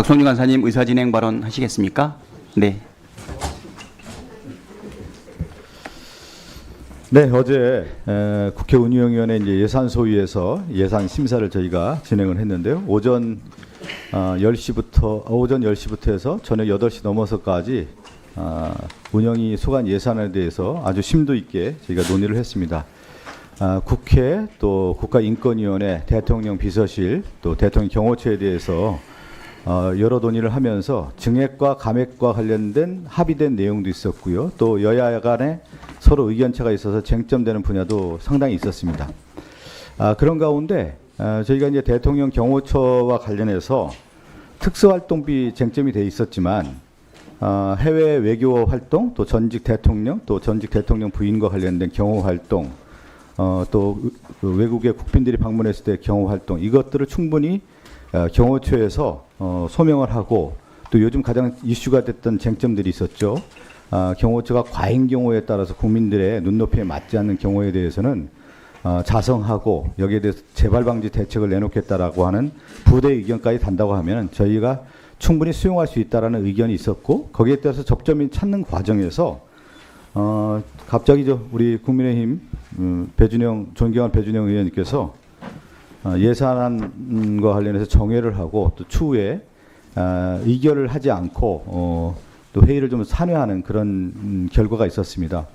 박성준 간사님 의사진행 발언 하시겠습니까? 네. 네, 어제 국회 운영위원회 이제 예산소위에서 예산 심사를 저희가 진행을 했는데요. 오전 10시부터 해서 저녁 8시 넘어서까지 운영위 소관 예산에 대해서 아주 심도 있게 저희가 논의를 했습니다. 국회 또 국가인권위원회, 대통령 비서실, 또 대통령 경호처에 대해서 여러 논의를 하면서 증액과 감액과 관련된 합의된 내용도 있었고요. 또 여야 간에 서로 의견차가 있어서 쟁점되는 분야도 상당히 있었습니다. 그런 가운데 저희가 이제 대통령 경호처와 관련해서 특수활동비 쟁점이 돼 있었지만 해외 외교 활동, 또 전직 대통령, 또 전직 대통령 부인과 관련된 경호 활동, 또 외국의 국빈들이 방문했을 때 경호 활동, 이것들을 충분히 경호처에서 소명을 하고, 또 요즘 가장 이슈가 됐던 쟁점들이 있었죠. 경호처가 과잉 경호에 따라서 국민들의 눈높이에 맞지 않는 경호에 대해서는 자성하고 여기에 대해서 재발 방지 대책을 내놓겠다라고 하는 부대 의견까지 단다고 하면 저희가 충분히 수용할 수 있다라는 의견이 있었고, 거기에 따라서 접점이 찾는 과정에서 갑자기 우리 국민의힘 존경한 배준영 의원님께서 예산안과 관련해서 정회를 하고 또 추후에 의결을 하지 않고 또 회의를 좀 산회하는 그런 결과가 있었습니다.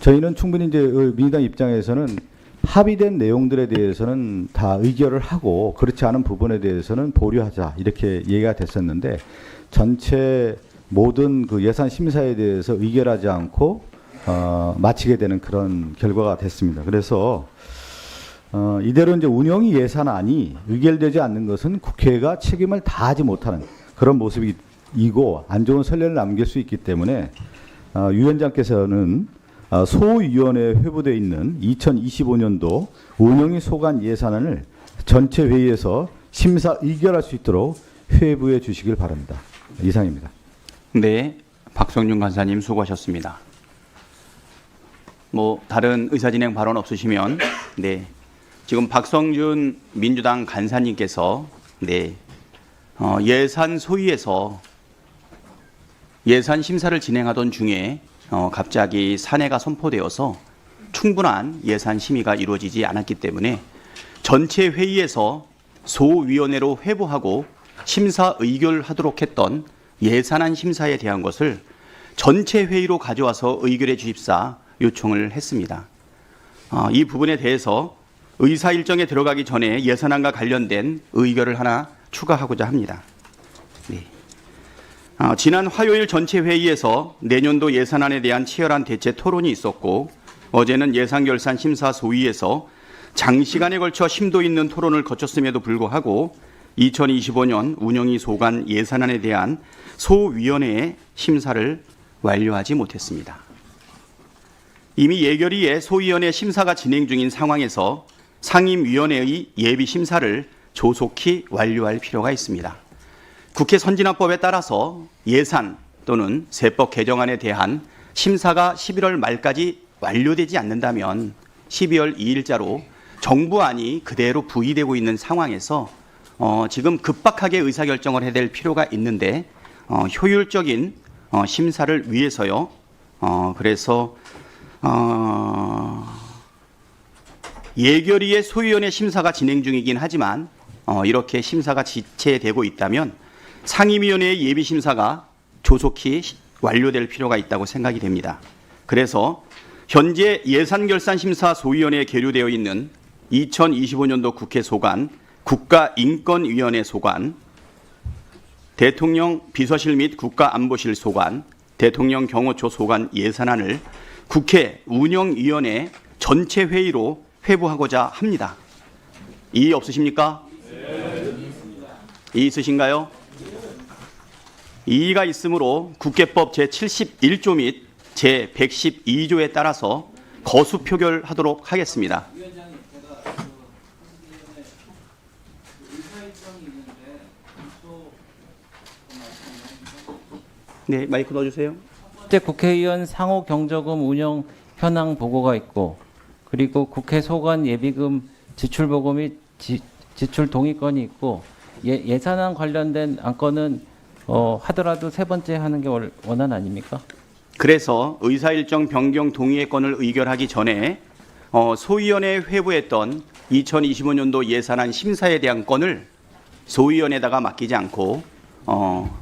저희는 충분히 이제 민주당 입장에서는 합의된 내용들에 대해서는 다 의결을 하고 그렇지 않은 부분에 대해서는 보류하자 이렇게 얘기가 됐었는데, 전체 모든 그 예산 심사에 대해서 의결하지 않고 마치게 되는 그런 결과가 됐습니다. 그래서 이대로 이제 운영위 예산안이 의결되지 않는 것은 국회가 책임을 다하지 못하는 그런 모습이고 안 좋은 선례를 남길 수 있기 때문에 위원장께서는 소위원회에 회부되어 있는 2025년도 운영위 소관 예산안을 전체 회의에서 심사 의결할 수 있도록 회부해 주시길 바랍니다. 이상입니다. 네, 박성준 간사님 수고하셨습니다. 다른 의사진행 발언 없으시면 네. 지금 박성준 민주당 간사님께서 예산 소위에서 예산 심사를 진행하던 중에 갑자기 산해가 선포되어서 충분한 예산 심의가 이루어지지 않았기 때문에 전체 회의에서 소위원회로 회부하고 심사 의결하도록 했던 예산안 심사에 대한 것을 전체 회의로 가져와서 의결해 주십사 요청을 했습니다. 이 부분에 대해서 의사 일정에 들어가기 전에 예산안과 관련된 의결을 하나 추가하고자 합니다. 네. 지난 화요일 전체 회의에서 내년도 예산안에 대한 치열한 대체 토론이 있었고, 어제는 예산결산 심사 소위에서 장시간에 걸쳐 심도 있는 토론을 거쳤음에도 불구하고 2025년 운영위 소관 예산안에 대한 소위원회의 심사를 완료하지 못했습니다. 이미 예결위에 소위원회 심사가 진행 중인 상황에서 상임위원회의 예비심사를 조속히 완료할 필요가 있습니다. 국회 선진화법에 따라서 예산 또는 세법 개정안에 대한 심사가 11월 말까지 완료되지 않는다면 12월 2일자로 정부안이 그대로 부의되고 있는 상황에서 지금 급박하게 의사결정을 해야 될 필요가 있는데 효율적인 심사를 위해서요. 그래서 예결위의 소위원회 심사가 진행 중이긴 하지만 이렇게 심사가 지체되고 있다면 상임위원회의 예비심사가 조속히 완료될 필요가 있다고 생각이 됩니다. 그래서 현재 예산결산심사 소위원회에 계류되어 있는 2025년도 국회 소관, 국가인권위원회 소관, 대통령 비서실 및 국가안보실 소관, 대통령 경호처 소관 예산안을 국회 운영위원회 전체 회의로 회부하고자 합니다. 이의 없으십니까? 네. 이의 있으신가요? 이의가 있으므로 국회법 제71조 및 제112조에 따라서 거수 표결하도록 하겠습니다. 네, 마이크 넣어주세요. 첫째, 국회의원 상호 경저금 운영 현황 보고가 있고, 그리고 국회 소관 예비금 지출 보고 및 지출 동의권이 있고, 예산안 관련된 안건은 하더라도 세 번째 하는 게 원안 아닙니까? 그래서 의사일정 변경 동의의 건을 의결하기 전에 소위원회에 회부했던 2025년도 예산안 심사에 대한 건을 소위원회에다가 맡기지 않고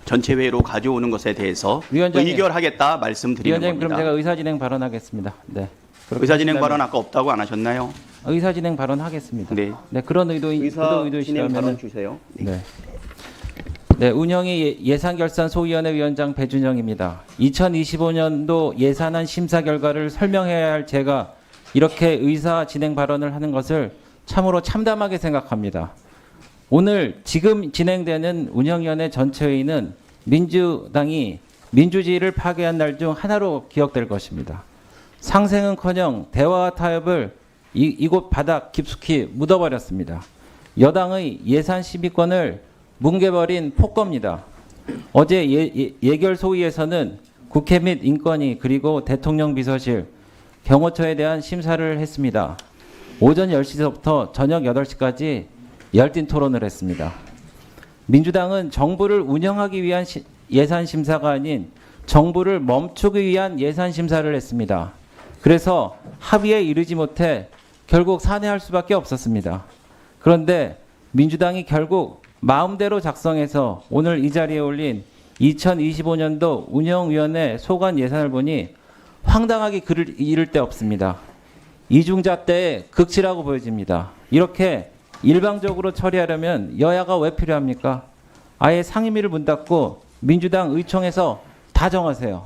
전체 회의로 가져오는 것에 대해서 위원장님. 의결하겠다 말씀드리는 위원장님, 그럼 겁니다. 제가 의사진행 발언하겠습니다. 네. 그렇게 의사진행 하신다면 발언 아까 없다고 안 하셨나요? 의사진행 발언하겠습니다. 네. 네, 그런 의사진행 의도이시라면 발언 주세요. 네. 네, 운영위 예산결산소위원회 위원장 배준영입니다. 2025년도 예산안 심사 결과를 설명해야 할 제가 이렇게 의사 진행 발언을 하는 것을 참으로 참담하게 생각합니다. 오늘 지금 진행되는 운영위원회 전체 회의는 민주당이 민주주의를 파괴한 날 중 하나로 기억될 것입니다. 상생은커녕 대화와 타협을 이곳 바닥 깊숙이 묻어버렸습니다. 여당의 예산 심의권을 뭉개버린 폭거입니다. 어제 예결 소위에서는 국회 및 인권위 그리고 대통령 비서실, 경호처에 대한 심사를 했습니다. 오전 10시부터 저녁 8시까지 열띤 토론을 했습니다. 민주당은 정부를 운영하기 위한 예산 심사가 아닌 정부를 멈추기 위한 예산 심사를 했습니다. 그래서 합의에 이르지 못해 결국 산회할 수밖에 없었습니다. 그런데 민주당이 결국 마음대로 작성해서 오늘 이 자리에 올린 2025년도 운영위원회 소관 예산을 보니 황당하기 이를 데 없습니다. 이중잣대의 극치라고 보여집니다. 이렇게 일방적으로 처리하려면 여야가 왜 필요합니까? 아예 상임위를 문 닫고 민주당 의총에서 다 정하세요.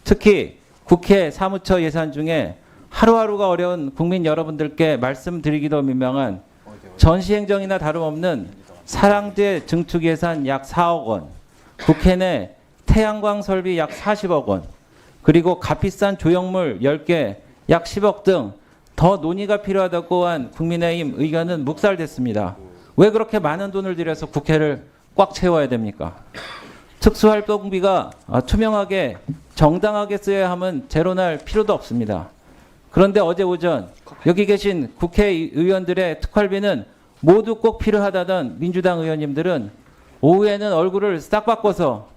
특히 국회 사무처 예산 중에 하루하루가 어려운 국민 여러분들께 말씀드리기도 민망한 전시행정이나 다름없는 사랑제 증축 예산 약 4억 원, 국회 내 태양광 설비 약 40억 원, 그리고 값비싼 조형물 10개 약 10억 등 더 논의가 필요하다고 한 국민의힘 의견은 묵살됐습니다. 왜 그렇게 많은 돈을 들여서 국회를 꽉 채워야 됩니까? 특수활동비가 투명하게 정당하게 쓰여야 함은 제로날 필요도 없습니다. 그런데 어제 오전 여기 계신 국회의원들의 특활비는 모두 꼭 필요하다던 민주당 의원님들은 오후에는 얼굴을 싹 바꿔서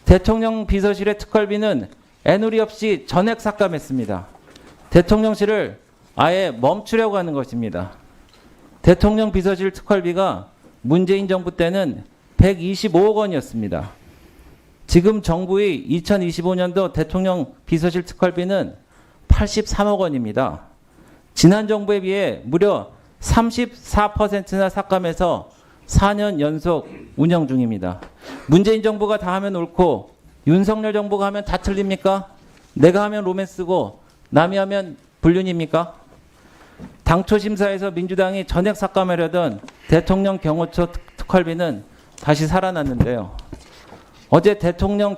대통령 비서실의 특활비는 애누리 없이 전액 삭감했습니다. 대통령실을 아예 멈추려고 하는 것입니다. 대통령 비서실 특활비가 문재인 정부 때는 125억 원이었습니다. 지금 정부의 2025년도 대통령 비서실 특활비는 83억 원입니다. 지난 정부에 비해 무려 34%나 삭감해서 4년 연속 운영 중입니다. 문재인 정부가 다 하면 옳고 윤석열 정부가 하면 다 틀립니까? 내가 하면 로맨스고 남이 하면 불륜입니까? 당초 심사에서 민주당이 전액 삭감하려던 대통령 경호처 특활비는 다시 살아났는데요. 어제 대통령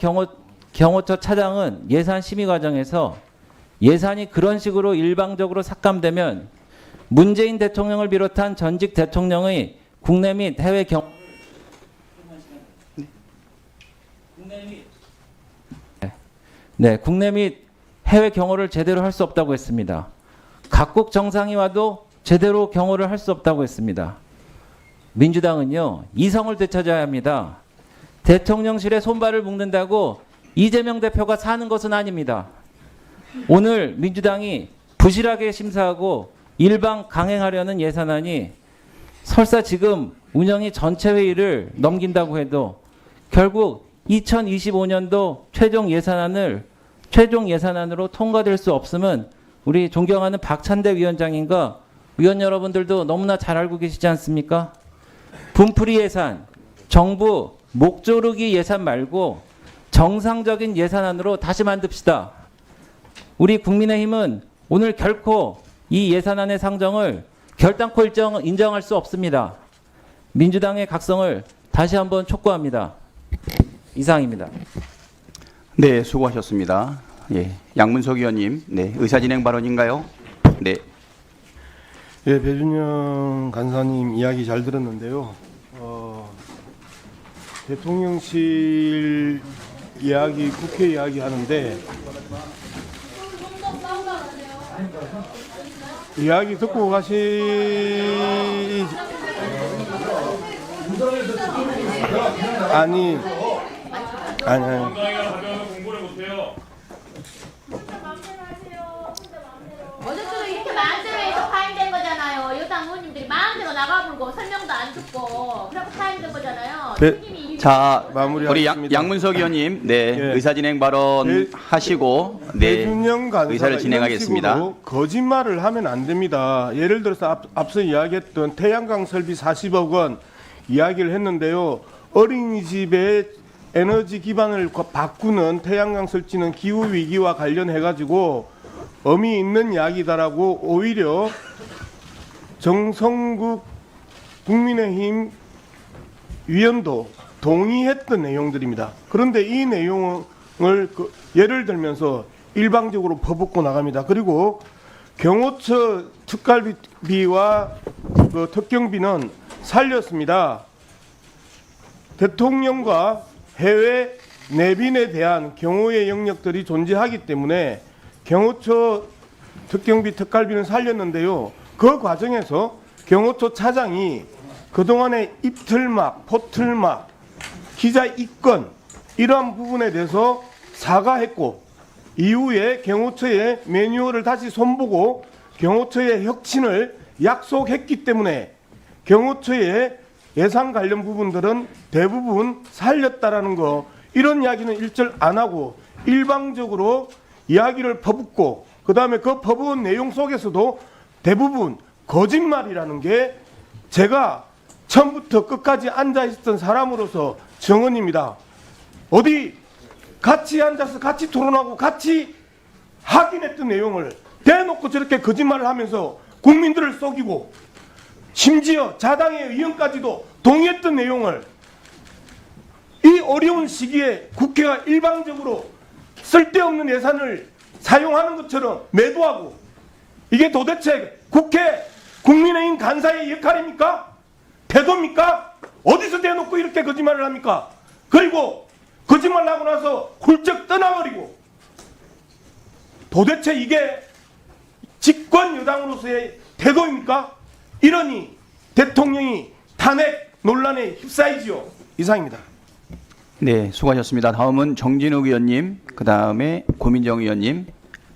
경호처 차장은 예산 심의 과정에서 예산이 그런 식으로 일방적으로 삭감되면 문재인 대통령을 비롯한 전직 대통령의 국내 및 해외 국내 및 해외 경호를 제대로 할 수 없다고 했습니다. 각국 정상이 와도 제대로 경호를 할 수 없다고 했습니다. 민주당은요, 이성을 되찾아야 합니다. 대통령실에 손발을 묶는다고 이재명 대표가 사는 것은 아닙니다. 오늘 민주당이 부실하게 심사하고 일방 강행하려는 예산안이 설사 지금 운영위 전체 회의를 넘긴다고 해도 결국 2025년도 최종 예산안으로 통과될 수 없음은 우리 존경하는 박찬대 위원장님과 위원 여러분들도 너무나 잘 알고 계시지 않습니까? 분풀이 예산, 정부 목조르기 예산 말고 정상적인 예산안으로 다시 만듭시다. 우리 국민의힘은 오늘 결코 이 예산안의 상정을 결단코 인정할 수 없습니다. 민주당의 각성을 다시 한번 촉구합니다. 이상입니다. 네, 수고하셨습니다. 예, 양문석 의원님, 네, 의사진행 발언인가요? 네. 예, 배준영 간사님 이야기 잘 들었는데요. 대통령실 이야기, 국회 이야기 하는데 이야기 듣고 가시. 아니. 어제도 이렇게 마음대로 해서 파행된 거잖아요. 여당 의원님들이 마음대로 나가불고 설명도 안 듣고 그래서 파행된 거잖아요. 네. 책임이 자, 우리 마무리하겠습니다. 양문석 의원님, 네, 예. 의사진행 발언 네. 하시고, 네, 배준영 간사가 의사를 진행하겠습니다. 이런 식으로 거짓말을 하면 안 됩니다. 예를 들어서 앞서 이야기했던 태양광 설비 40억 원 이야기를 했는데요. 어린이집의 에너지 기반을 바꾸는 태양광 설치는 기후 위기와 관련해 가지고 의미 있는 이야기다라고 오히려 정성국 국민의힘 위원도 동의했던 내용들입니다. 그런데 이 내용을 예를 들면서 일방적으로 퍼붓고 나갑니다. 그리고 경호처 특갈비와 그 특경비는 살렸습니다. 대통령과 해외 내빈에 대한 경호의 영역들이 존재하기 때문에 경호처 특경비 특갈비는 살렸는데요. 그 과정에서 경호처 차장이 그동안의 입틀막, 포틀막, 기자 입건 이러한 부분에 대해서 사과했고 이후에 경호처의 매뉴얼을 다시 손보고 경호처의 혁신을 약속했기 때문에 경호처의 예산 관련 부분들은 대부분 살렸다라는 거 이런 이야기는 일절 안 하고 일방적으로 이야기를 퍼붓고 그다음에 그 퍼부은 내용 속에서도 대부분 거짓말이라는 게 제가 처음부터 끝까지 앉아 있었던 사람으로서 정언입니다. 어디 같이 앉아서 같이 토론하고 같이 확인했던 내용을 대놓고 저렇게 거짓말을 하면서 국민들을 속이고 심지어 자당의 의원까지도 동의했던 내용을 이 어려운 시기에 국회가 일방적으로 쓸데없는 예산을 사용하는 것처럼 매도하고 이게 도대체 국회 국민의힘 간사의 역할입니까? 태도입니까? 어디서 대놓고 이렇게 거짓말을 합니까? 그리고 거짓말 하고 나서 훌쩍 떠나버리고 도대체 이게 집권 여당으로서의 태도입니까? 이러니 대통령이 탄핵 논란에 휩싸이지요. 이상입니다. 네, 수고하셨습니다. 다음은 정진욱 의원님, 그 다음에 고민정 의원님,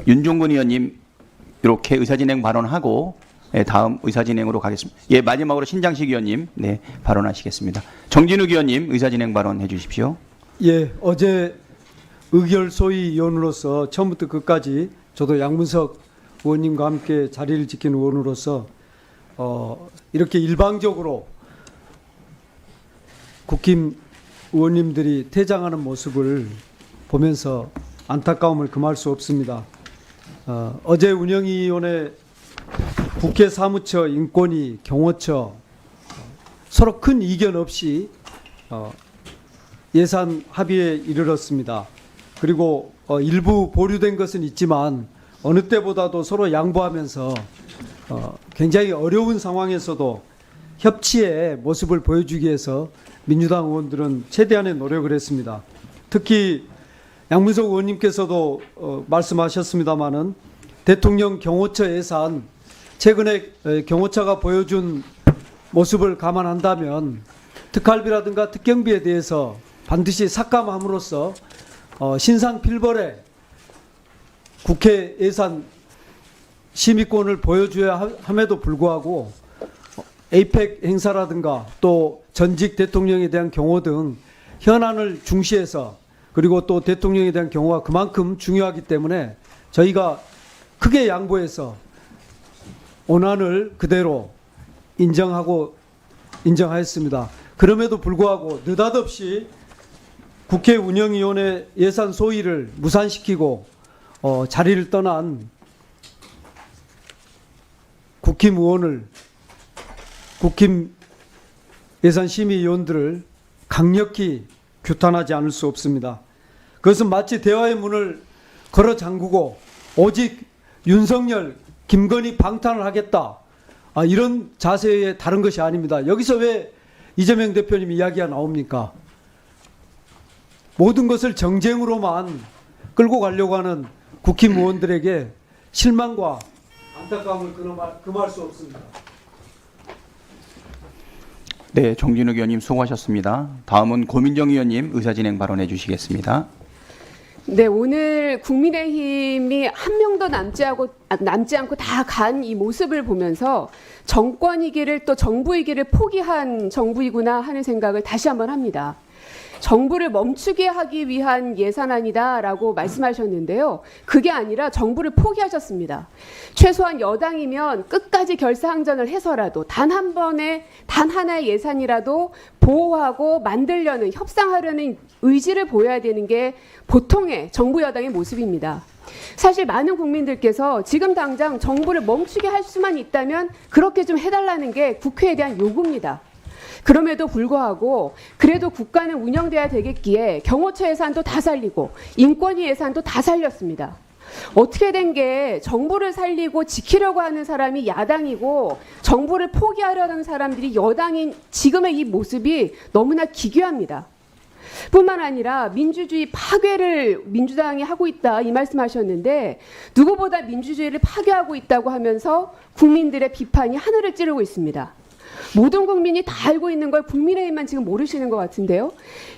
윤종근 의원님 이렇게 의사진행 발언하고 네, 다음 의사진행으로 가겠습니다. 예, 마지막으로 신장식 의원님 네, 발언하시겠습니다. 정진욱 의원님 의사진행 발언해 주십시오. 예, 어제 의결 소위위원으로서 처음부터 끝까지 저도 양문석 의원님과 함께 자리를 지킨 의원으로서 이렇게 일방적으로 국힘 의원님들이 퇴장하는 모습을 보면서 안타까움을 금할 수 없습니다. 어제 운영위원회 국회 사무처, 인권위, 경호처 서로 큰 이견 없이 예산 합의에 이르렀습니다. 그리고 일부 보류된 것은 있지만 어느 때보다도 서로 양보하면서 굉장히 어려운 상황에서도 협치의 모습을 보여주기 위해서 민주당 의원들은 최대한의 노력을 했습니다. 특히 양문석 의원님께서도 말씀하셨습니다마는 대통령 경호처 예산 최근에 경호처가 보여준 모습을 감안한다면 특할비라든가 특경비에 대해서 반드시 삭감함으로써 신상필벌에 국회 예산 심의권을 보여줘야 함에도 불구하고 에이펙 행사라든가 또 전직 대통령에 대한 경호 등 현안을 중시해서 그리고 또 대통령에 대한 경호가 그만큼 중요하기 때문에 저희가 크게 양보해서 온안을 그대로 인정하였습니다. 그럼에도 불구하고 느닷없이 국회 운영위원회 예산 소위를 무산시키고 자리를 떠난 국힘 의원을 국힘 예산심의위원들을 강력히 규탄하지 않을 수 없습니다. 그것은 마치 대화의 문을 걸어 잠그고 오직 윤석열, 김건희 방탄을 하겠다 이런 자세에 다른 것이 아닙니다. 여기서 왜 이재명 대표님 이야기가 나옵니까? 모든 것을 정쟁으로만 끌고 가려고 하는 국힘 의원들에게 실망과 안타까움을 금할 수 없습니다. 네, 정진욱 의원님 수고하셨습니다. 다음은 고민정 의원님 의사진행 발언해 주시겠습니다. 네, 오늘 국민의힘이 한 명도 남지 않고 다 간 이 모습을 보면서 정권이기를 또 정부이기를 포기한 정부이구나 하는 생각을 다시 한번 합니다. 정부를 멈추게 하기 위한 예산안이다라고 말씀하셨는데요. 그게 아니라 정부를 포기하셨습니다. 최소한 여당이면 끝까지 결사항전을 해서라도 단 하나의 예산이라도 보호하고 만들려는, 협상하려는 의지를 보여야 되는 게 보통의 정부 여당의 모습입니다. 사실 많은 국민들께서 지금 당장 정부를 멈추게 할 수만 있다면 그렇게 좀 해달라는 게 국회에 대한 요구입니다. 그럼에도 불구하고 그래도 국가는 운영돼야 되겠기에 경호처 예산도 다 살리고 인권위 예산도 다 살렸습니다. 어떻게 된 게 정부를 살리고 지키려고 하는 사람이 야당이고 정부를 포기하려는 사람들이 여당인 지금의 이 모습이 너무나 기괴합니다. 뿐만 아니라 민주주의 파괴를 민주당이 하고 있다 이 말씀하셨는데 누구보다 민주주의를 파괴하고 있다고 하면서 국민들의 비판이 하늘을 찌르고 있습니다. 모든 국민이 다 알고 있는 걸 국민의힘만 지금 모르시는 것 같은데요.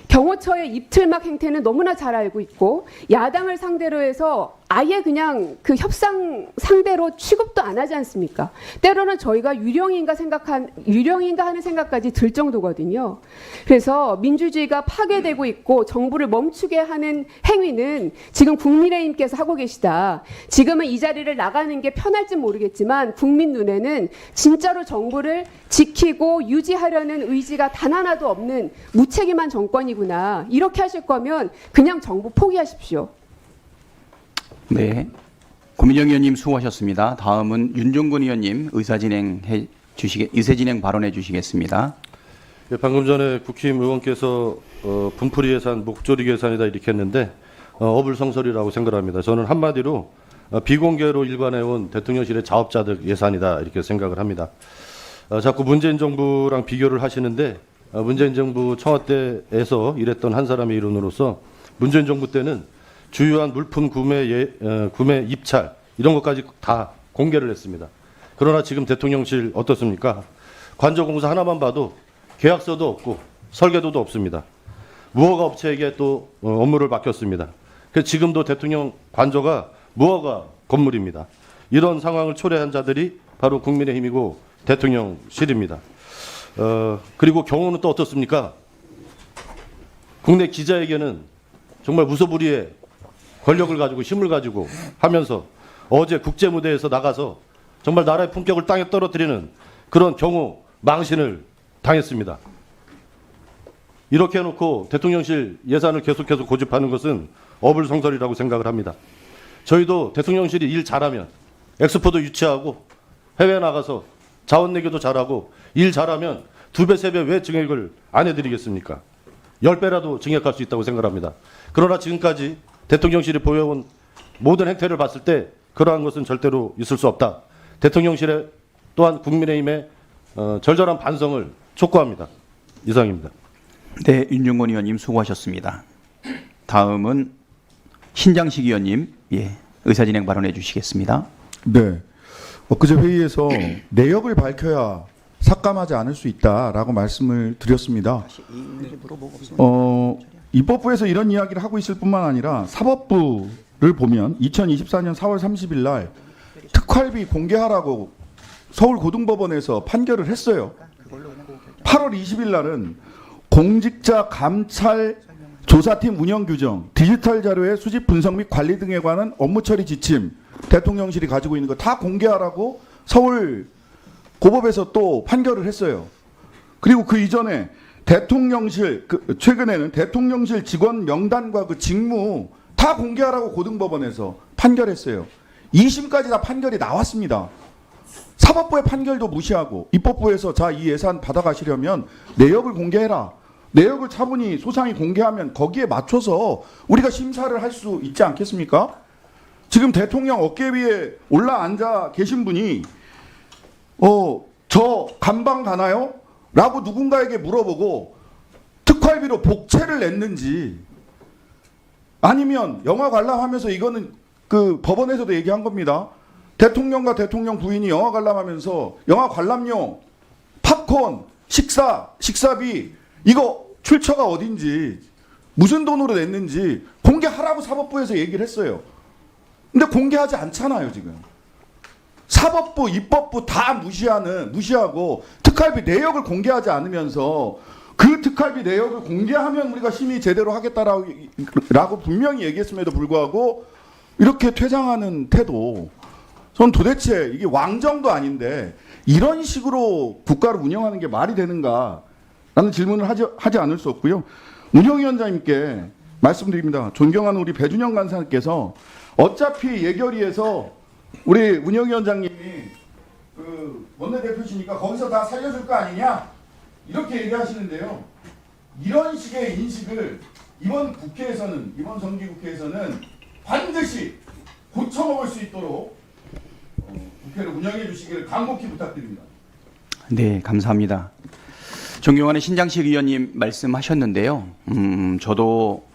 경호처의 입틀막 행태는 너무나 잘 알고 있고 야당을 상대로 해서 아예 그냥 그 협상 상대로 취급도 안 하지 않습니까? 때로는 저희가 유령인가 하는 생각까지 들 정도거든요. 그래서 민주주의가 파괴되고 있고 정부를 멈추게 하는 행위는 지금 국민의힘께서 하고 계시다. 지금은 이 자리를 나가는 게 편할지 모르겠지만 국민 눈에는 진짜로 정부를 지키고 유지하려는 의지가 단 하나도 없는 무책임한 정권이구나. 이렇게 하실 거면 그냥 정부 포기하십시오. 네, 고민정 의원님 수고하셨습니다. 다음은 윤종근 의원님 의사진행 발언해 주시겠습니다. 예, 방금 전에 국힘 의원께서 분풀이 예산, 목조리 예산이다 이렇게 했는데 어불성설이라고 생각합니다. 저는 한마디로 비공개로 일관해온 대통령실의 자업자득 예산이다 이렇게 생각을 합니다. 자꾸 문재인 정부랑 비교를 하시는데 문재인 정부 청와대에서 일했던 한 사람의 이론으로서 문재인 정부 때는 주요한 물품 구매 입찰 이런 것까지 다 공개를 했습니다. 그러나 지금 대통령실 어떻습니까? 관저공사 하나만 봐도 계약서도 없고 설계도도 없습니다. 무허가 업체에게 또 업무를 맡겼습니다. 그래서 지금도 대통령 관저가 무허가 건물입니다. 이런 상황을 초래한 자들이 바로 국민의힘이고 대통령실입니다. 그리고 경우는 또 어떻습니까? 국내 기자에게는 정말 무소불위의 권력을 가지고 힘을 가지고 하면서 어제 국제무대에서 나가서 정말 나라의 품격을 땅에 떨어뜨리는 그런 경우 망신을 당했습니다. 이렇게 해놓고 대통령실 예산을 계속해서 고집하는 것은 어불성설이라고 생각을 합니다. 저희도 대통령실이 일 잘하면 엑스포도 유치하고 해외 나가서 자원 내기도 잘하고 일 잘하면 2배, 3배 왜 증액을 안 해드리겠습니까? 10배라도 증액할 수 있다고 생각합니다. 그러나 지금까지 대통령실이 보여온 모든 행태를 봤을 때 그러한 것은 절대로 있을 수 없다. 대통령실에 또한 국민의힘의 절절한 반성을 촉구합니다. 이상입니다. 네, 윤종근 의원님 수고하셨습니다. 다음은 신장식 의원님 의사진행 발언해 주시겠습니다. 네. 엊그제 회의에서 내역을 밝혀야 삭감하지 않을 수 있다라고 말씀을 드렸습니다. 입법부에서 이런 이야기를 하고 있을 뿐만 아니라 사법부를 보면 2024년 4월 30일 날 특활비 공개하라고 서울고등법원에서 판결을 했어요. 8월 20일 날은 공직자 감찰 조사팀 운영 규정, 디지털 자료의 수집 분석 및 관리 등에 관한 업무 처리 지침, 대통령실이 가지고 있는 거 다 공개하라고 서울 고법에서 또 판결을 했어요. 그리고 그 이전에 대통령실 최근에는 대통령실 직원 명단과 그 직무 다 공개하라고 고등법원에서 판결했어요. 2심까지 다 판결이 나왔습니다. 사법부의 판결도 무시하고 입법부에서 자, 이 예산 받아가시려면 내역을 공개해라. 내역을 차분히 소상히 공개하면 거기에 맞춰서 우리가 심사를 할 수 있지 않겠습니까? 지금 대통령 어깨 위에 올라앉아 계신 분이 저 감방 가나요? 라고 누군가에게 물어보고 특활비로 복채를 냈는지 아니면 영화 관람하면서 이거는 그 법원에서도 얘기한 겁니다. 대통령과 대통령 부인이 영화 관람하면서 영화 관람용 팝콘 식사비 이거 출처가 어딘지 무슨 돈으로 냈는지 공개하라고 사법부에서 얘기를 했어요. 근데 공개하지 않잖아요, 지금. 사법부, 입법부 다 무시하고 특활비 내역을 공개하지 않으면서 그 특활비 내역을 공개하면 우리가 심의 제대로 하겠다라고 분명히 얘기했음에도 불구하고 이렇게 퇴장하는 태도. 전 도대체 이게 왕정도 아닌데 이런 식으로 국가를 운영하는 게 말이 되는가라는 질문을 하지 않을 수 없고요. 운영위원장님께 말씀드립니다. 존경하는 우리 배준영 간사님께서 어차피 예결위에서 우리 운영위원장님이 그 원내대표시니까 거기서 다 살려줄 거 아니냐 이렇게 얘기하시는데요. 이런 식의 인식을 이번 정기국회에서는 반드시 고쳐먹을 수 있도록 국회를 운영해 주시기를 간곡히 부탁드립니다. 네, 감사합니다. 존경하는 신장식 의원님 말씀하셨는데요. 저도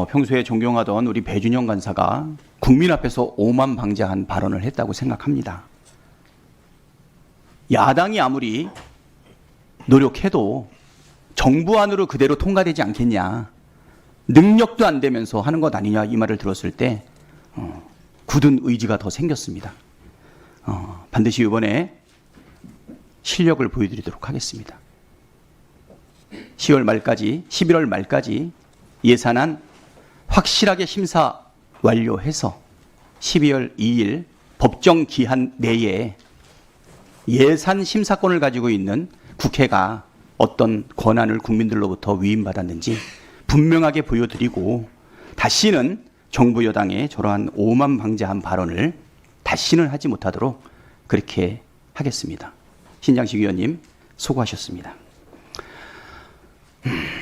평소에 존경하던 우리 배준영 간사가 국민 앞에서 오만방자한 발언을 했다고 생각합니다. 야당이 아무리 노력해도 정부 안으로 그대로 통과되지 않겠냐, 능력도 안 되면서 하는 것 아니냐, 이 말을 들었을 때 굳은 의지가 더 생겼습니다. 반드시 이번에 실력을 보여드리도록 하겠습니다. 11월 말까지 예산안 확실하게 심사 완료해서 12월 2일 법정 기한 내에 예산 심사권을 가지고 있는 국회가 어떤 권한을 국민들로부터 위임받았는지 분명하게 보여드리고 다시는 정부 여당의 저러한 오만방자한 발언을 다시는 하지 못하도록 그렇게 하겠습니다. 신장식 의원님 수고하셨습니다.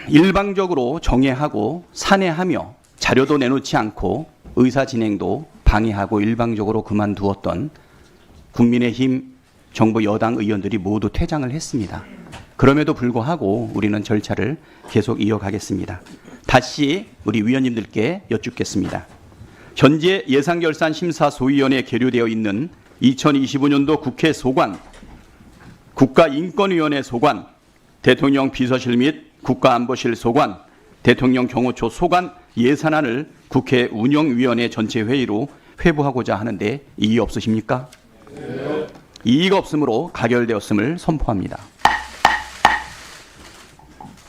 일방적으로 정해하고 산해하며 자료도 내놓지 않고 의사 진행도 방해하고 일방적으로 그만두었던 국민의힘 정부 여당 의원들이 모두 퇴장을 했습니다. 그럼에도 불구하고 우리는 절차를 계속 이어가겠습니다. 다시 우리 위원님들께 여쭙겠습니다. 현재 예산결산심사소위원회에 계류되어 있는 2025년도 국회 소관, 국가인권위원회 소관, 대통령 비서실 및 국가안보실 소관, 대통령 경호처 소관 예산안을 국회 운영위원회 전체 회의로 회부하고자 하는데 이의 없으십니까? 네. 이의가 없으므로 가결되었음을 선포합니다.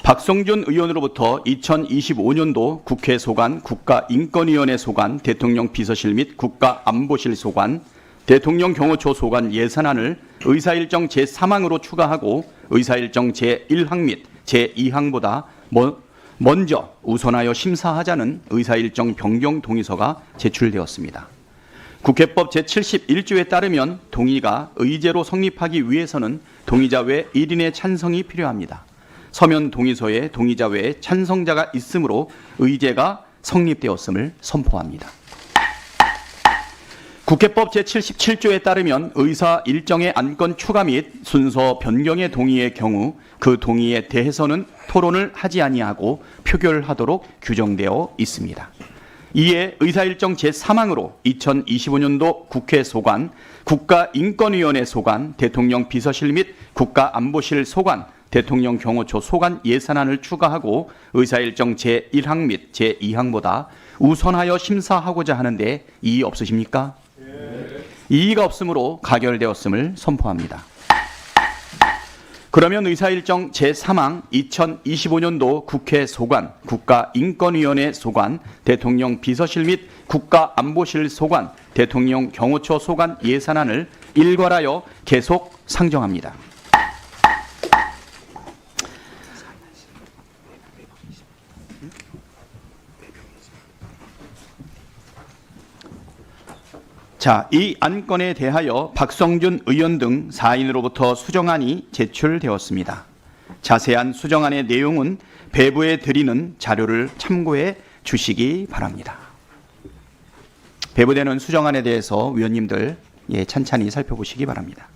박성준 의원으로부터 2025년도 국회 소관, 국가인권위원회 소관, 대통령 비서실 및 국가안보실 소관, 대통령 경호처 소관 예산안을 의사일정 제3항으로 추가하고 의사일정 제1항 및 제2항보다 먼저 우선하여 심사하자는 의사일정 변경 동의서가 제출되었습니다. 국회법 제71조에 따르면 동의가 의제로 성립하기 위해서는 동의자 외 1인의 찬성이 필요합니다. 서면 동의서에 동의자 외에 찬성자가 있으므로 의제가 성립되었음을 선포합니다. 국회법 제77조에 따르면 의사 일정의 안건 추가 및 순서 변경의 동의의 경우 그 동의에 대해서는 토론을 하지 아니하고 표결하도록 규정되어 있습니다. 이에 의사일정 제3항으로 2025년도 국회 소관, 국가인권위원회 소관, 대통령 비서실 및 국가안보실 소관, 대통령 경호처 소관 예산안을 추가하고 의사일정 제1항 및 제2항보다 우선하여 심사하고자 하는데 이의 없으십니까? 이의가 없으므로 가결되었음을 선포합니다. 그러면 의사일정 제3항 2025년도 국회 소관, 국가인권위원회 소관, 대통령 비서실 및 국가안보실 소관, 대통령 경호처 소관 예산안을 일괄하여 계속 상정합니다. 자, 이 안건에 대하여 박성준 의원 등 4인으로부터 수정안이 제출되었습니다. 자세한 수정안의 내용은 배부에 드리는 자료를 참고해 주시기 바랍니다. 배부되는 수정안에 대해서 위원님들 찬찬히 살펴보시기 바랍니다.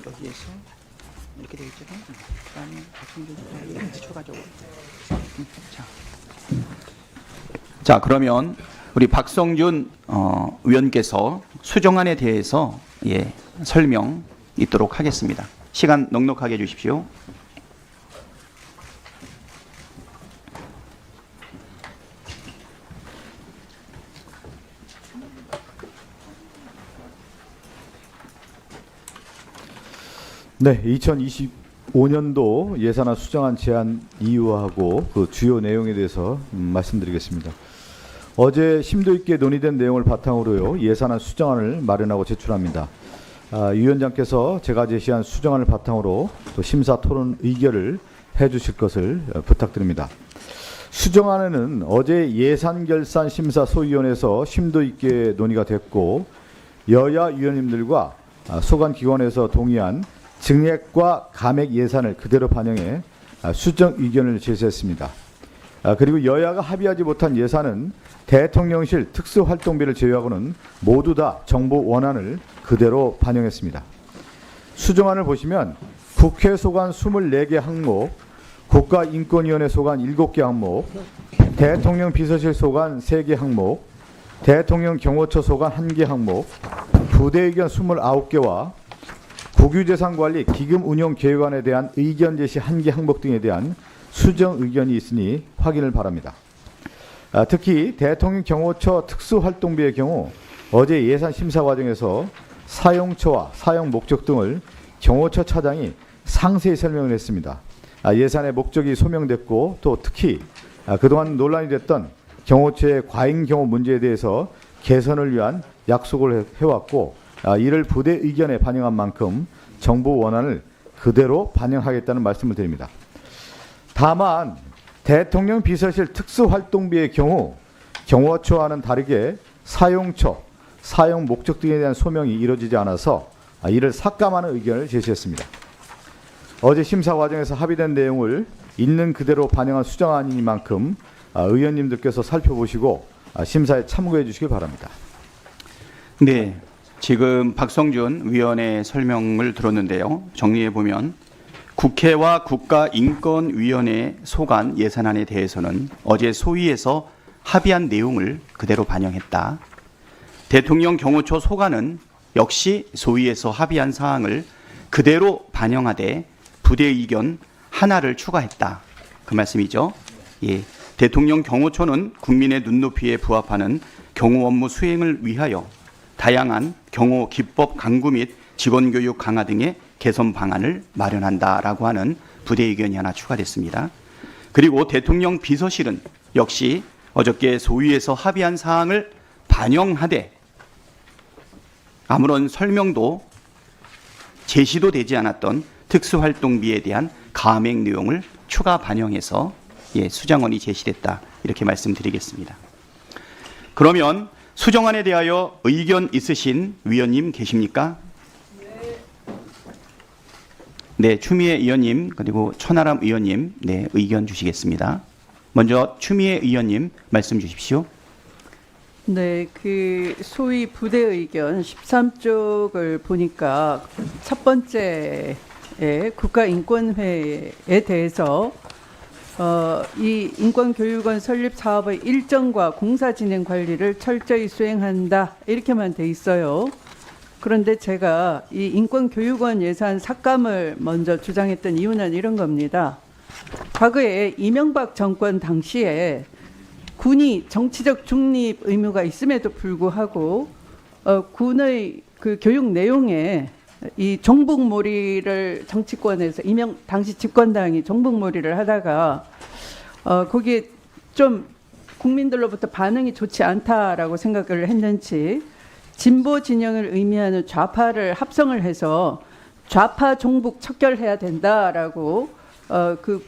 여기에서 이렇게 되어 있잖아요. 그다음에 박성준 소장이 같이 추가적으로. 자, 그러면 우리 박성준 의원께서 수정안에 대해서 설명 있도록 하겠습니다. 시간 넉넉하게 해주십시오. 네, 2025년도 예산안 수정안 제안 이유하고 그 주요 내용에 대해서 말씀드리겠습니다. 어제 심도 있게 논의된 내용을 바탕으로요 예산안 수정안을 마련하고 제출합니다. 위원장께서 제가 제시한 수정안을 바탕으로 또 심사 토론 의결을 해주실 것을 부탁드립니다. 수정안에는 어제 예산결산심사소위원회에서 심도 있게 논의가 됐고 여야 위원님들과 소관기관에서 동의한 증액과 감액 예산을 그대로 반영해 수정 의견을 제시했습니다. 그리고 여야가 합의하지 못한 예산은 대통령실 특수활동비를 제외하고는 모두 다 정부 원안을 그대로 반영했습니다. 수정안을 보시면 국회 소관 24개 항목, 국가인권위원회 소관 7개 항목, 대통령 비서실 소관 3개 항목, 대통령 경호처 소관 1개 항목, 부대의견 29개와 국유재산관리 기금 운용 계획안에 대한 의견 제시 1개 항목 등에 대한 수정 의견이 있으니 확인을 바랍니다. 특히 대통령 경호처 특수활동비의 경우 어제 예산 심사 과정에서 사용처와 사용 목적 등을 경호처 차장이 상세히 설명을 했습니다. 예산의 목적이 소명됐고 또 특히 그동안 논란이 됐던 경호처의 과잉 경호 문제에 대해서 개선을 위한 약속을 해왔고 이를 부대 의견에 반영한 만큼 정부 원안을 그대로 반영하겠다는 말씀을 드립니다. 다만 대통령 비서실 특수활동비의 경우 경호처와는 다르게 사용처, 사용 목적 등에 대한 소명이 이루어지지 않아서 이를 삭감하는 의견을 제시했습니다. 어제 심사 과정에서 합의된 내용을 있는 그대로 반영한 수정안이니만큼 의원님들께서 살펴보시고 심사에 참고해 주시기 바랍니다. 네, 지금 박성준 위원의 설명을 들었는데요. 정리해 보면 국회와 국가인권위원회 소관 예산안에 대해서는 어제 소위에서 합의한 내용을 그대로 반영했다. 대통령 경호처 소관은 역시 소위에서 합의한 사항을 그대로 반영하되 부대 의견 하나를 추가했다. 그 말씀이죠. 예, 대통령 경호처는 국민의 눈높이에 부합하는 경호 업무 수행을 위하여 다양한 경호 기법 강구 및 직원교육 강화 등의 개선 방안을 마련한다라고 하는 부대 의견이 하나 추가됐습니다. 그리고 대통령 비서실은 역시 어저께 소위에서 합의한 사항을 반영하되 아무런 설명도 제시도 되지 않았던 특수활동비에 대한 감액 내용을 추가 반영해서 수정안이 제시됐다. 이렇게 말씀드리겠습니다. 그러면 수정안에 대하여 의견 있으신 위원님 계십니까? 네, 추미애 의원님 그리고 천하람 의원님 의견 주시겠습니다. 먼저 추미애 의원님 말씀 주십시오. 네, 그 소위 부대 의견 13쪽을 보니까 첫 번째에 국가인권회에 대해서 이 인권교육원 설립 사업의 일정과 공사 진행 관리를 철저히 수행한다 이렇게만 돼 있어요. 그런데 제가 이 인권교육원 예산 삭감을 먼저 주장했던 이유는 이런 겁니다. 과거에 이명박 정권 당시에 군이 정치적 중립 의무가 있음에도 불구하고 군의 그 교육 내용에 이 종북몰이를 정치권에서 당시 집권당이 종북몰이를 하다가 거기에 좀 국민들로부터 반응이 좋지 않다라고 생각을 했는지 진보 진영을 의미하는 좌파를 합성을 해서 좌파 종북 척결해야 된다라고 그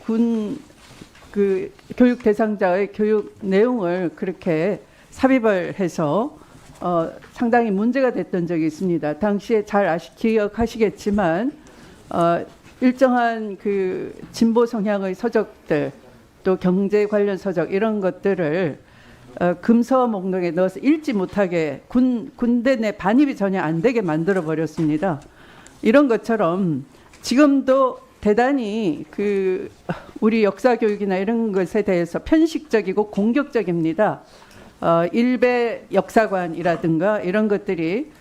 교육 대상자의 교육 내용을 그렇게 삽입을 해서 상당히 문제가 됐던 적이 있습니다. 당시에 잘 기억하시겠지만 일정한 그 진보 성향의 서적들 또 경제 관련 서적 이런 것들을 금서 목록에 넣어서 읽지 못하게 군대 내 반입이 전혀 안 되게 만들어 버렸습니다. 이런 것처럼 지금도 대단히 우리 역사 교육이나 이런 것에 대해서 편식적이고 공격적입니다. 일베 역사관이라든가 이런 것들이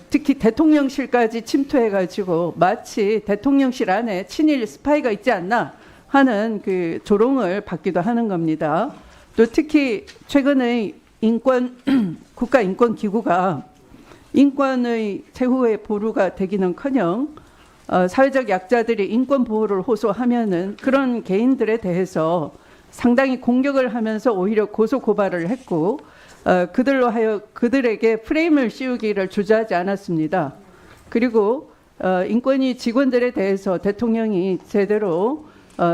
특히 대통령실까지 침투해가지고 마치 대통령실 안에 친일 스파이가 있지 않나 하는 조롱을 받기도 하는 겁니다. 또 특히 최근의 국가인권기구가 인권의 최후의 보루가 되기는커녕 사회적 약자들이 인권 보호를 호소하면은 그런 개인들에 대해서 상당히 공격을 하면서 오히려 고소 고발을 했고 그들로 하여 그들에게 프레임을 씌우기를 주저하지 않았습니다. 그리고 인권위 직원들에 대해서 대통령이 제대로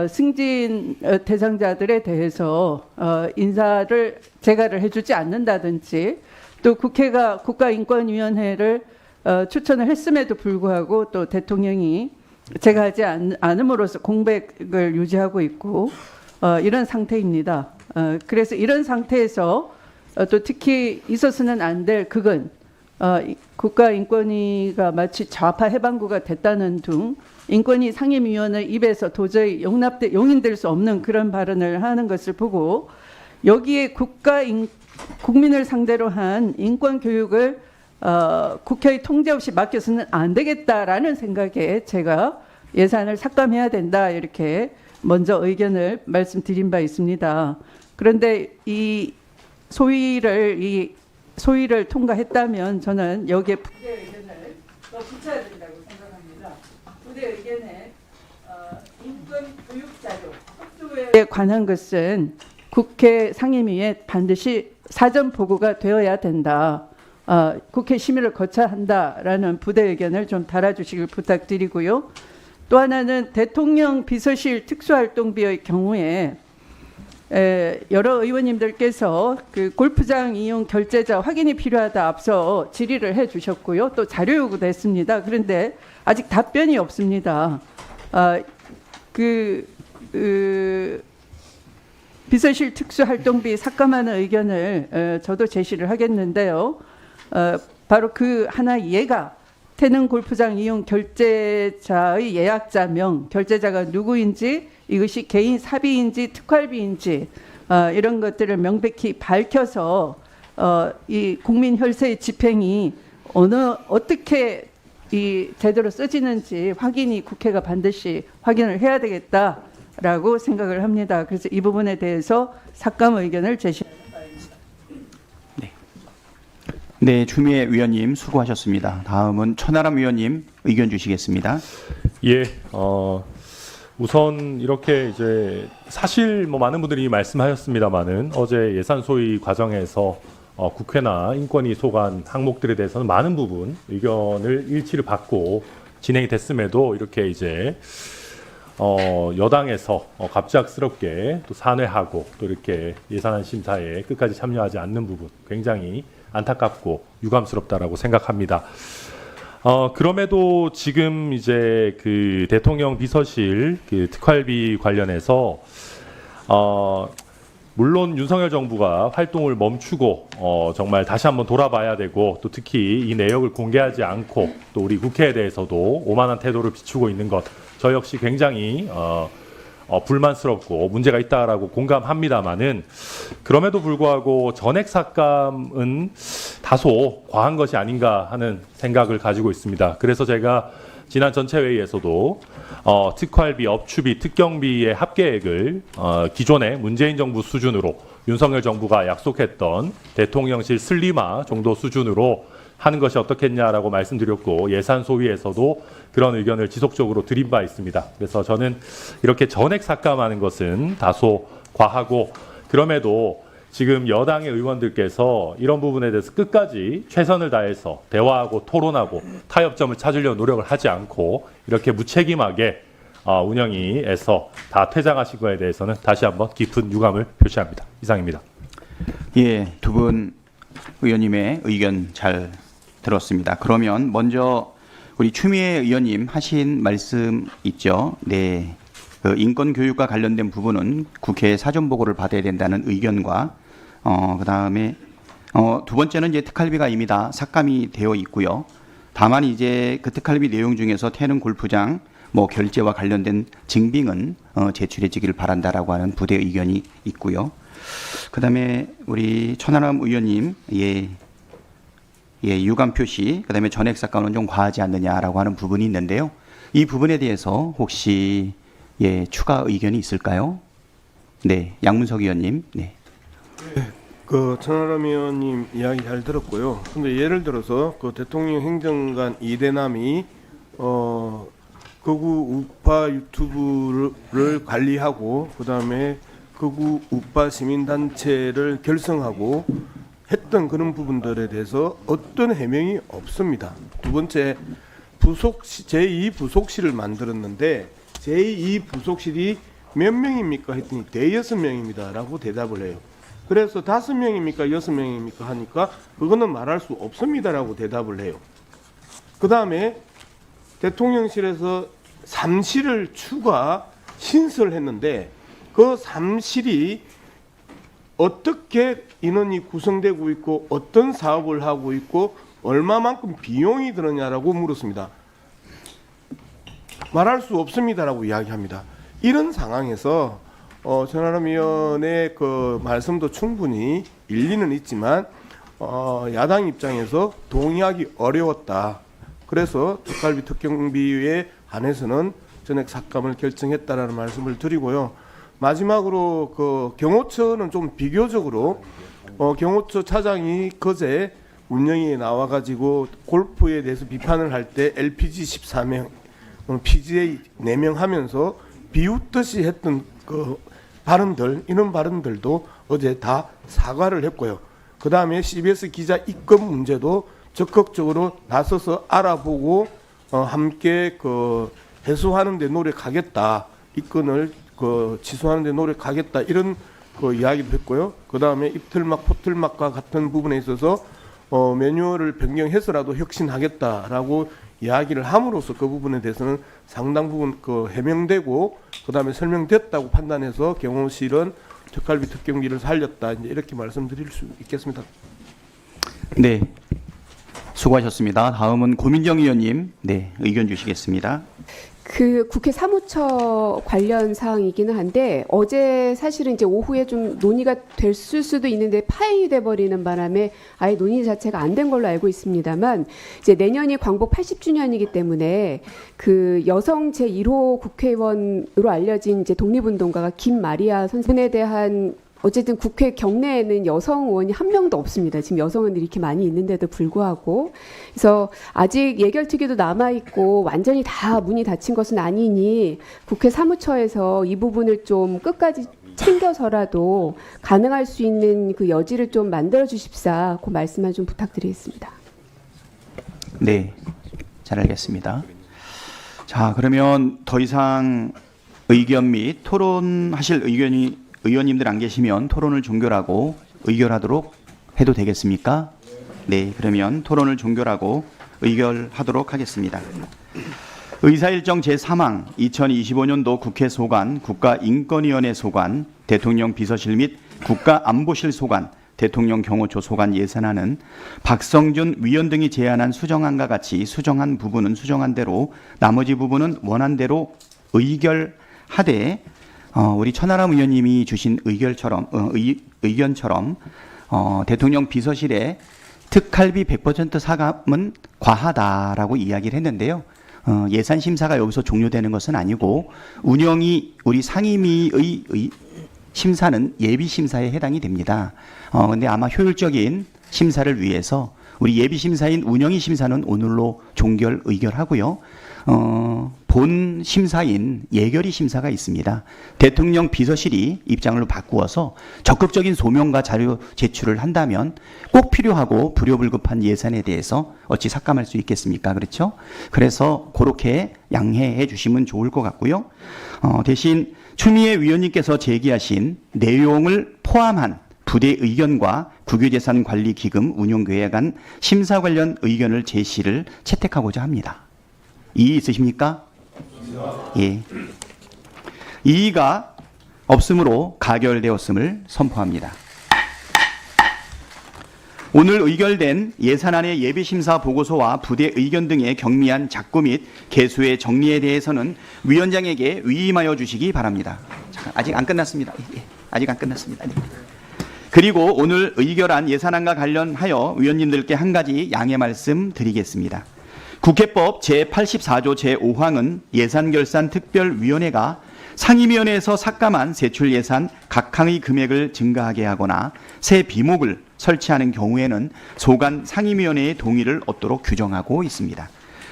승진 대상자들에 대해서 인사를 제가를 해주지 않는다든지 또 국회가 국가인권위원회를 추천을 했음에도 불구하고 또 대통령이 제가 하지 않음으로써 공백을 유지하고 있고 이런 상태입니다. 그래서 이런 상태에서 또 특히 있어서는 안 될 극은 국가인권위가 마치 좌파 해방구가 됐다는 등 인권위 상임위원의 입에서 도저히 용인될 수 없는 그런 발언을 하는 것을 보고 여기에 국민을 상대로 한 인권 교육을 국회의 통제 없이 맡겨서는 안 되겠다라는 생각에 제가 예산을 삭감해야 된다 이렇게 먼저 의견을 말씀드린 바 있습니다. 그런데 이 소위를 통과했다면 저는 여기에 부대 의견을 더 붙여야 된다고 생각합니다. 부대 의견에 인권 교육 자료 협조에 관한 것은 국회 상임위에 반드시 사전 보고가 되어야 된다. 국회 심의를 거쳐야 한다라는 부대 의견을 좀 달아주시길 부탁드리고요. 또 하나는 대통령 비서실 특수활동비의 경우에 여러 의원님들께서 골프장 이용 결제자 확인이 필요하다 앞서 질의를 해주셨고요. 또 자료 요구도 했습니다. 그런데 아직 답변이 없습니다. 비서실 특수활동비 삭감하는 의견을 저도 제시를 하겠는데요. 바로 그 하나 예가 태릉 골프장 이용 결제자의 예약자명, 결제자가 누구인지 이것이 개인 사비인지 특활비인지 이런 것들을 명백히 밝혀서 이 국민 혈세의 집행이 어떻게 제대로 써지는지 국회가 반드시 확인을 해야 되겠다라고 생각을 합니다. 그래서 이 부분에 대해서 삭감 의견을 제시합니다. 네, 추미애 위원님 수고하셨습니다. 다음은 천하람 위원님 의견 주시겠습니다. 예, 우선 이렇게 이제 사실 많은 분들이 말씀하셨습니다만은 어제 예산 소위 과정에서 국회나 인권위 소관 항목들에 대해서는 많은 부분 의견을 일치를 받고 진행이 됐음에도 이렇게 이제 여당에서 갑작스럽게 또 산회하고 또 이렇게 예산안 심사에 끝까지 참여하지 않는 부분 굉장히 안타깝고 유감스럽다라고 생각합니다. 그럼에도 지금 이제 대통령 비서실 특활비 관련해서 물론 윤석열 정부가 활동을 멈추고 정말 다시 한번 돌아봐야 되고 또 특히 이 내역을 공개하지 않고 또 우리 국회에 대해서도 오만한 태도를 비추고 있는 것 저 역시 굉장히 불만스럽고 문제가 있다라고 공감합니다만은 그럼에도 불구하고 전액 삭감은 다소 과한 것이 아닌가 하는 생각을 가지고 있습니다. 그래서 제가 지난 전체 회의에서도 특활비, 업추비, 특경비의 합계액을 기존의 문재인 정부 수준으로 윤석열 정부가 약속했던 대통령실 슬리마 정도 수준으로 하는 것이 어떻겠냐라고 말씀드렸고 예산 소위에서도 그런 의견을 지속적으로 드린 바 있습니다. 그래서 저는 이렇게 전액 삭감하는 것은 다소 과하고 그럼에도 지금 여당의 의원들께서 이런 부분에 대해서 끝까지 최선을 다해서 대화하고 토론하고 타협점을 찾으려는 노력을 하지 않고 이렇게 무책임하게 운영위에서 다 퇴장하신 거에 대해서는 다시 한번 깊은 유감을 표시합니다. 이상입니다. 예, 두 분 의원님의 의견 잘 들었습니다. 그러면 먼저 우리 추미애 의원님 하신 말씀 있죠. 네, 인권 교육과 관련된 부분은 국회 사전 보고를 받아야 된다는 의견과 그 다음에 두 번째는 이제 특활비가 이미 다 삭감이 되어 있고요. 다만 이제 그 특활비 내용 중에서 태릉 골프장 뭐 결제와 관련된 증빙은 제출해 주기를 바란다라고 하는 부대 의견이 있고요. 그다음에 우리 천하람 의원님 유감 표시 그다음에 전액 삭감은 좀 과하지 않느냐라고 하는 부분이 있는데요. 이 부분에 대해서 혹시 추가 의견이 있을까요? 네, 양문석 의원님. 네. 그 천하람 의원님 이야기 잘 들었고요. 근데 예를 들어서 그 대통령 행정관 이대남이 극우 우파 유튜브를 관리하고 그다음에 극우 우파 시민단체를 결성하고 했던 그런 부분들에 대해서 어떤 해명이 없습니다. 두 번째, 제2 부속실을 만들었는데 제2 부속실이 몇 명입니까 했더니 대여섯 명입니다라고 대답을 해요. 그래서 5명입니까 6명입니까 하니까 그거는 말할 수 없습니다라고 대답을 해요. 그 다음에 대통령실에서 3실을 추가 신설했는데 그 3실이 어떻게 인원이 구성되고 있고 어떤 사업을 하고 있고 얼마만큼 비용이 들었냐라고 물었습니다. 말할 수 없습니다라고 이야기합니다. 이런 상황에서 천하람 의원의 그 말씀도 충분히 일리는 있지만 야당 입장에서 동의하기 어려웠다. 그래서 특활비 특경비에 한해서는 전액 삭감을 결정했다라는 말씀을 드리고요. 마지막으로 그 경호처는 좀 비교적으로 경호처 차장이 그제 운영위에 나와가지고 골프에 대해서 비판을 할 때 LPG 14명, PGA 4명 하면서 비웃듯이 했던 그 발언들, 이런 발언들도 어제 다 사과를 했고요. 그 다음에 CBS 기자 입건 문제도 적극적으로 나서서 알아보고 함께 그 해소하는 데 노력하겠다. 입건을 취소하는 데 노력하겠다. 이런 그 이야기도 했고요. 그 다음에 입틀막, 포틀막과 같은 부분에 있어서 매뉴얼을 변경해서라도 혁신하겠다라고 이야기를 함으로써 그 부분에 대해서는 상당 부분 해명되고 그 다음에 설명됐다고 판단해서 경호실은 특활비 특경비를 살렸다. 이제 이렇게 말씀드릴 수 있겠습니다. 네, 수고하셨습니다. 다음은 고민정 의원님, 의견 주시겠습니다. 그 국회 사무처 관련 사항이기는 한데 어제 사실은 이제 오후에 좀 논의가 됐을 수도 있는데 파행이 돼버리는 바람에 아예 논의 자체가 안 된 걸로 알고 있습니다만 이제 내년이 광복 80주년이기 때문에 그 여성 제1호 국회의원으로 알려진 이제 독립운동가가 김마리아 선생에 대한 어쨌든 국회 경내에는 여성 의원이 한 명도 없습니다. 지금 여성 의원들이 이렇게 많이 있는데도 불구하고. 그래서 아직 예결특위도 남아있고 완전히 다 문이 닫힌 것은 아니니 국회 사무처에서 이 부분을 좀 끝까지 챙겨서라도 가능할 수 있는 그 여지를 좀 만들어 주십사. 그 말씀만 좀 부탁드리겠습니다. 네, 잘 알겠습니다. 자, 그러면 더 이상 의견 및 토론하실 의원님들 안 계시면 토론을 종결하고 의결하도록 해도 되겠습니까? 네, 그러면 토론을 종결하고 의결하도록 하겠습니다. 의사일정 제3항 2025년도 국회 소관, 국가인권위원회 소관, 대통령 비서실 및 국가안보실 소관, 대통령 경호처 소관 예산안은 박성준 위원 등이 제안한 수정안과 같이 수정한 부분은 수정한 대로 나머지 부분은 원한 대로 의결하되 우리 천하람 의원님이 주신 의견처럼 대통령 비서실에 특활비 100% 사감은 과하다라고 이야기를 했는데요. 예산 심사가 여기서 종료되는 것은 아니고 운영이 우리 상임위의 심사는 예비 심사에 해당이 됩니다. 근데 아마 효율적인 심사를 위해서 우리 예비 심사인 운영위 심사는 오늘로 종결 의결하고요. 본 심사인 예결위 심사가 있습니다. 대통령 비서실이 입장을 바꾸어서 적극적인 소명과 자료 제출을 한다면 꼭 필요하고 불효불급한 예산에 대해서 어찌 삭감할 수 있겠습니까? 그렇죠? 그래서 그렇게 양해해 주시면 좋을 것 같고요. 대신 추미애 위원님께서 제기하신 내용을 포함한 부대 의견과 국유재산관리기금 운용계획안 심사 관련 의견을 제시를 채택하고자 합니다. 이의 있으십니까? 예. 이의가 없으므로 가결되었음을 선포합니다. 오늘 의결된 예산안의 예비심사 보고서와 부대 의견 등의 경미한 작고 및 개수의 정리에 대해서는 위원장에게 위임하여 주시기 바랍니다. 잠깐, 아직 안 끝났습니다. 예, 아직 안 끝났습니다. 네. 그리고 오늘 의결한 예산안과 관련하여 위원님들께 한 가지 양해 말씀 드리겠습니다. 국회법 제84조 제5항은 예산결산특별위원회가 상임위원회에서 삭감한 세출 예산 각 항의 금액을 증가하게 하거나 새 비목을 설치하는 경우에는 소관 상임위원회의 동의를 얻도록 규정하고 있습니다.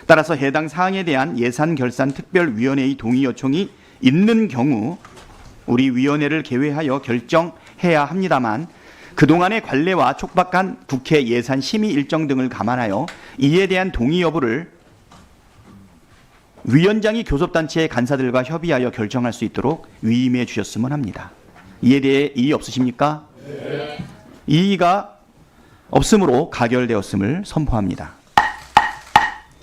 따라서 해당 사항에 대한 예산결산특별위원회의 동의 요청이 있는 경우 우리 위원회를 개회하여 결정해야 합니다만 그동안의 관례와 촉박한 국회 예산 심의 일정 등을 감안하여 이에 대한 동의 여부를 위원장이 교섭단체의 간사들과 협의하여 결정할 수 있도록 위임해 주셨으면 합니다. 이에 대해 이의 없으십니까? 네. 이의가 없으므로 가결되었음을 선포합니다.